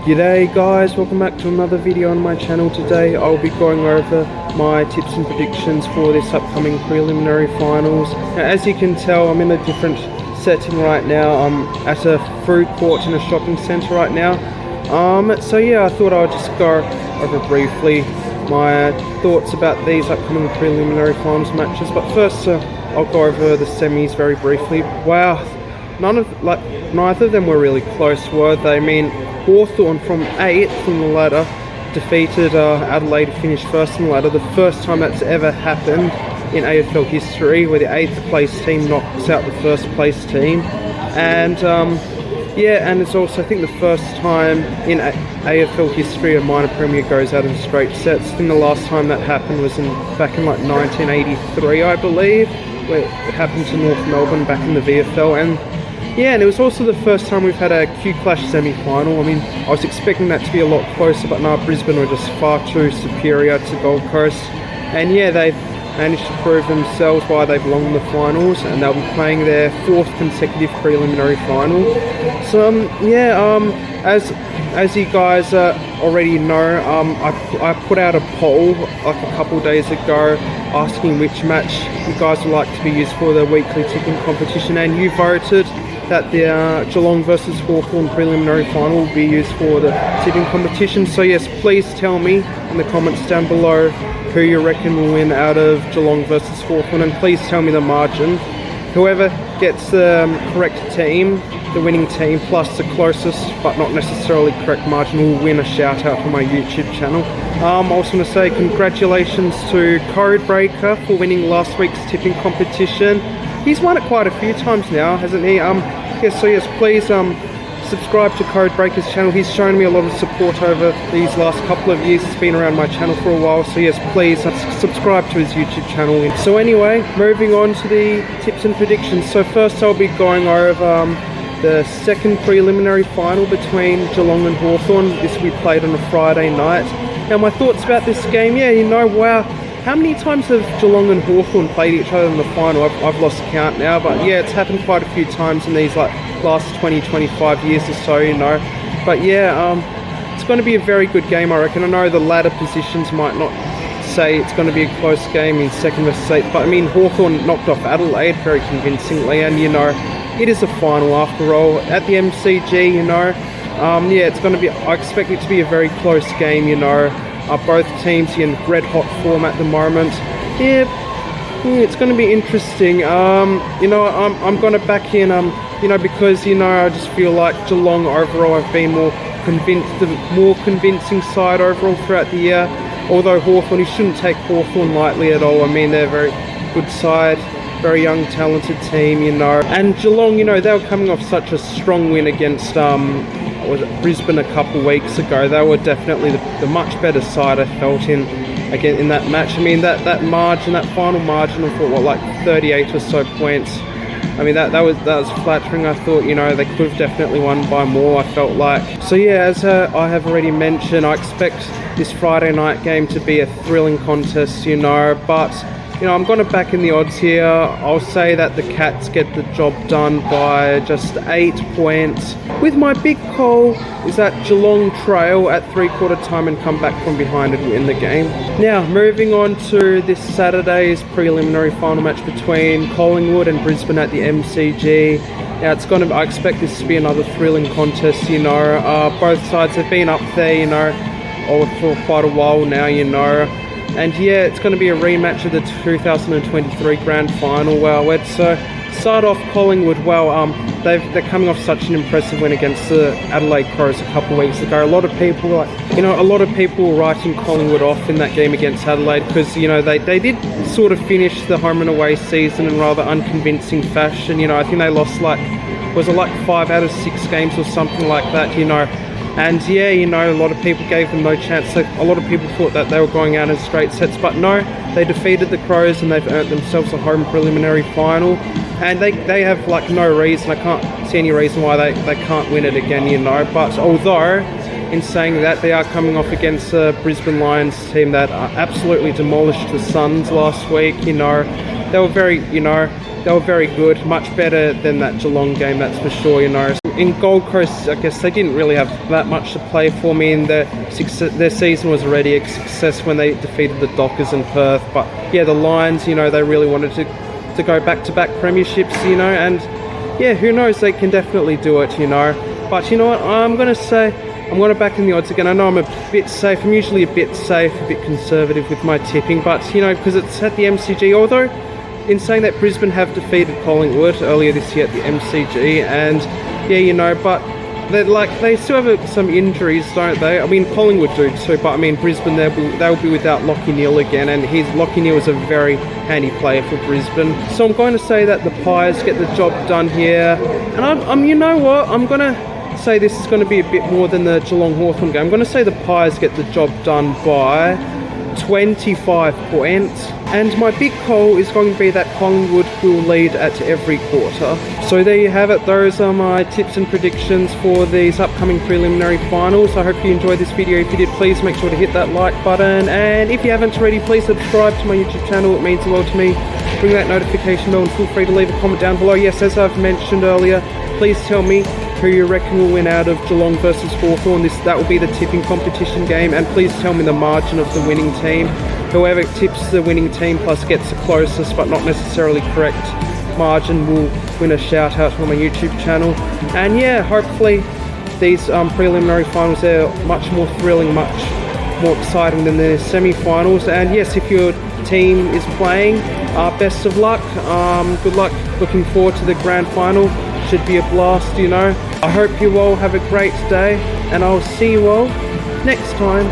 G'day guys, welcome back to another video on my channel. Today I'll be going over my tips and predictions for this upcoming preliminary finals. Now, as you can tell, I'm in a different setting right now. I'm at a food court in a shopping centre right now. So yeah, I thought I'd just go over briefly my thoughts about these upcoming preliminary finals matches. But first, I'll go over the semis very briefly. Wow, neither of them were really close, were they? I mean, Hawthorn from 8th on the ladder defeated Adelaide, finished first on the ladder. The first time that's ever happened in AFL history, where the 8th place team knocks out the first place team. And yeah, and it's also, I think, the first time in AFL history a minor premier goes out in straight sets. I think the last time that happened was back in like 1983, I believe, where it happened to North Melbourne back in the VFL. And yeah, and it was also the first time we've had a Q-Clash semi-final. I mean, I was expecting that to be a lot closer, but no, Brisbane were just far too superior to Gold Coast. And yeah, they've managed to prove themselves why they belong in the finals, and they'll be playing their 4th consecutive preliminary final. So as you guys already know, I put out a poll like a couple days ago asking which match you guys would like to be used for the weekly tipping competition, and you voted that the Geelong versus Hawthorn preliminary final will be used for the tipping competition. So yes, please tell me in the comments down below who you reckon will win out of Geelong versus Hawthorn, and please tell me the margin. Whoever gets the correct team, the winning team, plus the closest but not necessarily correct margin, will win a shout out for my YouTube channel. I also want to say congratulations to Codebreaker for winning last week's tipping competition. He's won it quite a few times now, hasn't he? Yes, please subscribe to Codebreaker's channel. He's shown me a lot of support over these last couple of years. He's been around my channel for a while, so yes, please subscribe to his YouTube channel. So anyway, moving on to the tips and predictions. So first I'll be going over the second preliminary final between Geelong and Hawthorn. This will be played on a Friday night. Now my thoughts about this game, wow, how many times have Geelong and Hawthorn played each other in the final? I've lost count now, but yeah, it's happened quite a few times in these last 20-25 years or so, But yeah, it's going to be a very good game, I reckon. I know the ladder positions might not say it's going to be a close game in 2nd versus 8th, but I mean, Hawthorn knocked off Adelaide very convincingly, and it is a final after all at the MCG. Yeah, it's going to be, I expect it to be a very close game. Both teams in red hot form at the moment. Yeah, it's going to be interesting. I'm going to back in, because I just feel like Geelong overall have been the more convincing side overall throughout the year. Although Hawthorn, you shouldn't take Hawthorn lightly at all. I mean, they're a very good side, very young, talented team. And Geelong, they were coming off such a strong win against Brisbane a couple weeks ago. They were definitely the much better side, I felt, in that match. I mean, that margin, that final margin of like 38 or so points. I mean, that was flattering. I thought, they could have definitely won by more, I felt like. So yeah, as I have already mentioned, I expect this Friday night game to be a thrilling contest, but I'm going to back in the odds here. I'll say that the Cats get the job done by just 8 points. With my big call is that Geelong trail at 3/4 time and come back from behind and win the game. Now, moving on to this Saturday's preliminary final match between Collingwood and Brisbane at the MCG. Now, I expect this to be another thrilling contest. Both sides have been up there, for quite a while now, And yeah, it's going to be a rematch of the 2023 Grand Final. Well, let's start off Collingwood. Well, they're coming off such an impressive win against the Adelaide Crows a couple of weeks ago. A lot of people were writing Collingwood off in that game against Adelaide because they did sort of finish the home and away season in rather unconvincing fashion. I think they lost 5 out of 6 games or something like that. And yeah, a lot of people gave them no chance. So a lot of people thought that they were going out in straight sets, but no, they defeated the Crows and they've earned themselves a home preliminary final. And they have no reason, I can't see any reason why they can't win it again, But although, in saying that, they are coming off against the Brisbane Lions team that absolutely demolished the Suns last week, They were very good, much better than that Geelong game, that's for sure, in Gold Coast, I guess they didn't really have that much to play for. Me, and their season was already a success when they defeated the Dockers in Perth. But yeah, the Lions, you know, they really wanted to go back-to-back premierships, you know, and yeah, who knows, they can definitely do it, you know. But you know what, I'm going to back in the odds again. I know I'm a bit safe. I'm usually a bit safe, a bit conservative with my tipping, but you know, because it's at the MCG, although in saying that, Brisbane have defeated Collingwood earlier this year at the MCG, and yeah, you know, but they still have some injuries, don't they? I mean, Collingwood do too, but I mean, Brisbane, they'll be without Lachie Neale again, and Lachie Neale is a very handy player for Brisbane. So I'm going to say that the Pies get the job done here, and I'm you know what, I'm going to say this is going to be a bit more than the Geelong Hawthorn game. I'm going to say the Pies get the job done by 25 points, and my big call is going to be that Collingwood will lead at every quarter. So there you have it. Those are my tips and predictions for these upcoming preliminary finals. I hope you enjoyed this video. If you did, please make sure to hit that like button, and if you haven't already, please subscribe to my YouTube channel. It means the world to me. Ring that notification bell, and feel free to leave a comment down below. Yes, as I've mentioned earlier, please tell me who you reckon will win out of Geelong versus Hawthorn. That will be the tipping competition game, and please tell me the margin of the winning team. Whoever tips the winning team plus gets the closest but not necessarily correct margin will win a shout out on my YouTube channel. And yeah, hopefully these preliminary finals are much more thrilling, much more exciting than the semi-finals. And yes, if your team is playing, best of luck, good luck, looking forward to the grand final. Should be a blast, you know. I hope you all have a great day, and I'll see you all next time.